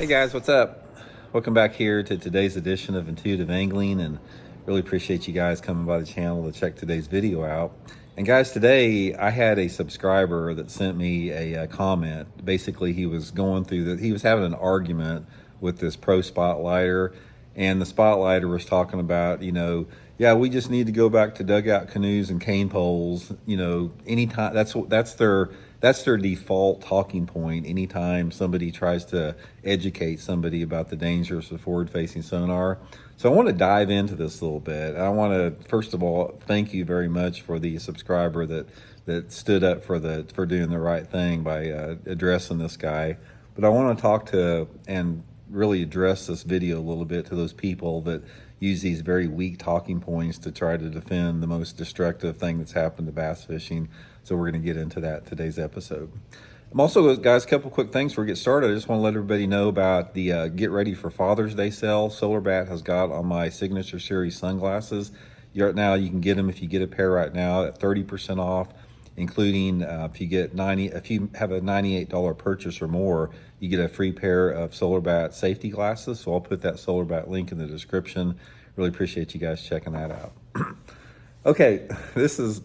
Hey guys, what's up? Welcome back here to today's edition of Intuitive Angling, and really appreciate you guys coming by the channel to check today's video out. And guys, today I had a subscriber that sent me a comment. Basically, he was going through he was having an argument with this pro spotlighter, and the spotlighter was talking about, yeah, we just need to go back to dugout canoes and cane poles. Anytime that's their default talking point anytime somebody tries to educate somebody about the dangers of forward-facing sonar. So I want to dive into this a little bit. I want to, first of all, thank you very much for the subscriber that stood up for doing the right thing by addressing this guy. But I want to talk to and really address this video a little bit to those people that use these very weak talking points to try to defend the most destructive thing that's happened to bass fishing. So we're going to get into that today's episode. I'm also, guys, a couple quick things before we get started. I just want to let everybody know about the Get Ready for Father's Day sale SolarBat has got on my Signature Series sunglasses. Right now, you can get them if you get a pair right now at 30% off, including if you have a $98 purchase or more, you get a free pair of SolarBat safety glasses. So I'll put that SolarBat link in the description. Really appreciate you guys checking that out. Okay, this is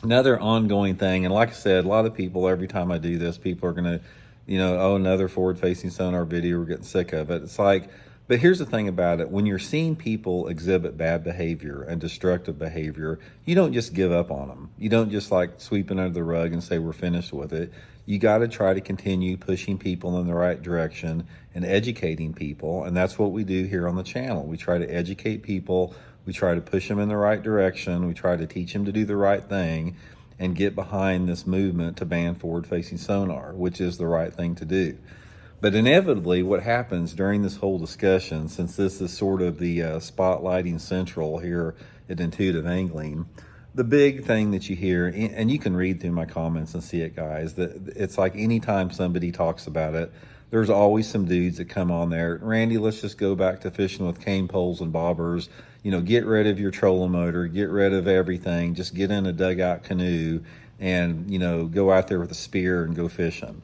another ongoing thing, and like I said, a lot of people, every time I do this, people are gonna, oh, another forward-facing sonar video, we're getting sick of it. It's like, but here's the thing about it: when you're seeing people exhibit bad behavior and destructive behavior, you don't just give up on them. You don't just like sweep it under the rug and say we're finished with it. You got to try to continue pushing people in the right direction and educating people, and that's what we do here on the channel. We try to educate people. We try to push them in the right direction. We try to teach them to do the right thing and get behind this movement to ban forward-facing sonar, which is the right thing to do. But inevitably, what happens during this whole discussion, since this is sort of the spotlighting central here at Intuitive Angling, the big thing that you hear, and you can read through my comments and see it, guys, that it's like anytime somebody talks about it, there's always some dudes that come on there. Randy, let's just go back to fishing with cane poles and bobbers. Get rid of your trolling motor, get rid of everything, just get in a dugout canoe and, go out there with a spear and go fishing.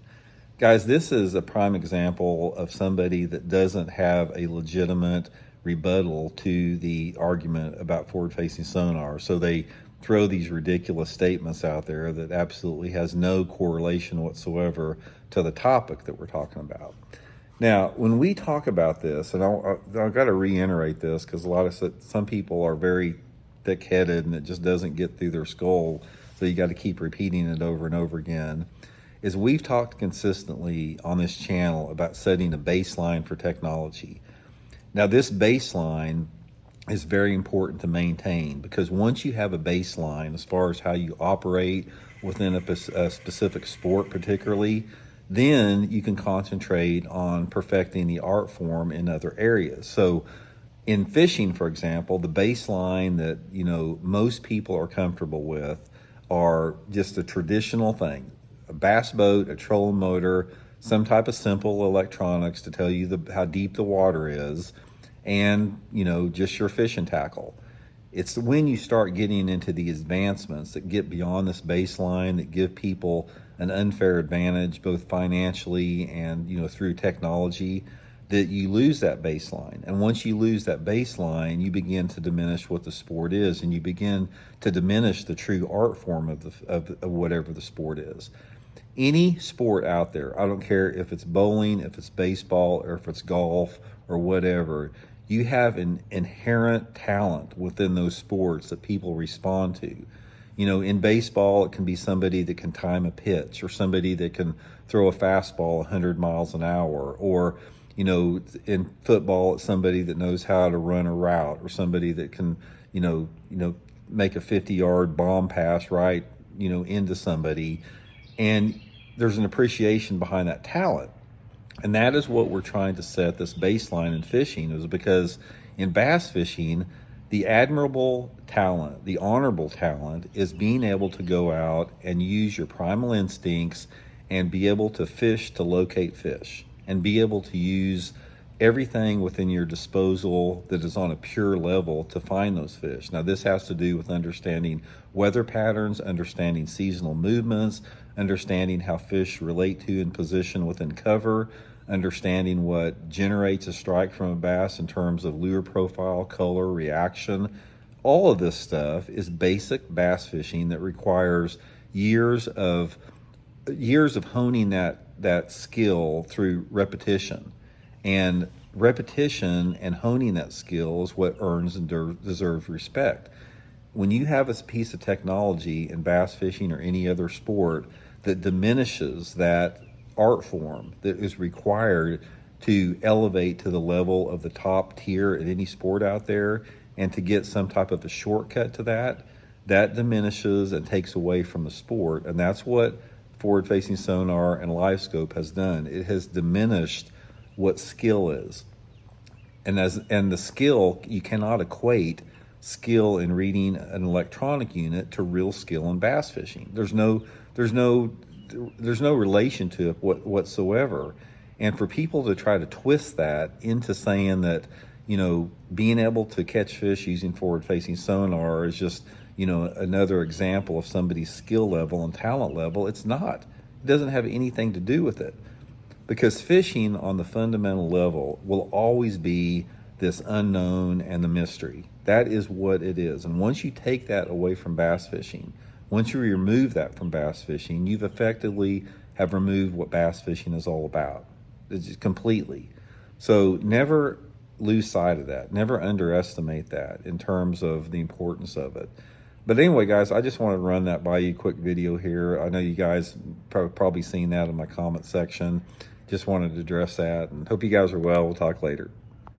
Guys, this is a prime example of somebody that doesn't have a legitimate rebuttal to the argument about forward-facing sonar. So they throw these ridiculous statements out there that absolutely has no correlation whatsoever to the topic that we're talking about. Now, when we talk about this, and I've got to reiterate this because some people are very thick-headed and it just doesn't get through their skull, so you got to keep repeating it over and over again, is we've talked consistently on this channel about setting a baseline for technology. Now, this baseline is very important to maintain because once you have a baseline as far as how you operate within a specific sport particularly, then you can concentrate on perfecting the art form in other areas. So in fishing, for example, the baseline that most people are comfortable with are just a traditional thing: a bass boat, a trolling motor, some type of simple electronics to tell you how deep the water is, and just your fishing tackle. It's when you start getting into the advancements that get beyond this baseline, that give people an unfair advantage both financially and through technology, that you lose that baseline. And once you lose that baseline, you begin to diminish what the sport is, and you begin to diminish the true art form of whatever the sport is. Any sport out there, I don't care if it's bowling, if it's baseball, or if it's golf or whatever, you have an inherent talent within those sports that people respond to. In baseball, it can be somebody that can time a pitch, or somebody that can throw a fastball 100 miles an hour, or in football, it's somebody that knows how to run a route, or somebody that can make a 50-yard bomb pass right into somebody. And there's an appreciation behind that talent. And that is what we're trying to set this baseline in fishing, is because in bass fishing, the admirable talent, the honorable talent, is being able to go out and use your primal instincts and be able to fish to locate fish, and be able to use everything within your disposal that is on a pure level to find those fish. Now, this has to do with understanding weather patterns, understanding seasonal movements, understanding how fish relate to and position within cover, understanding what generates a strike from a bass in terms of lure profile, color, reaction. All of this stuff is basic bass fishing that requires years of honing that skill through repetition. And repetition and honing that skill is what earns and deserves respect. When you have a piece of technology in bass fishing or any other sport that diminishes that art form that is required to elevate to the level of the top tier at any sport out there, and to get some type of a shortcut to that, that diminishes and takes away from the sport. And that's what forward-facing sonar and Livescope has done. It has diminished what skill is. And the skill, you cannot equate skill in reading an electronic unit to real skill in bass fishing. There's no relation to it whatsoever. And for people to try to twist that into saying that, you know, being able to catch fish using forward-facing sonar is just, you know, another example of somebody's skill level and talent level, it's not. It doesn't have anything to do with it. Because fishing on the fundamental level will always be this unknown and the mystery. That is what it is. And once you take that away from bass fishing, once you remove that from bass fishing, you've effectively have removed what bass fishing is all about. It's just completely. So never lose sight of that. Never underestimate that in terms of the importance of it. But anyway, guys, I just wanted to run that by you, quick video here. I know you guys probably seen that in my comment section. Just wanted to address that, and hope you guys are well. We'll talk later.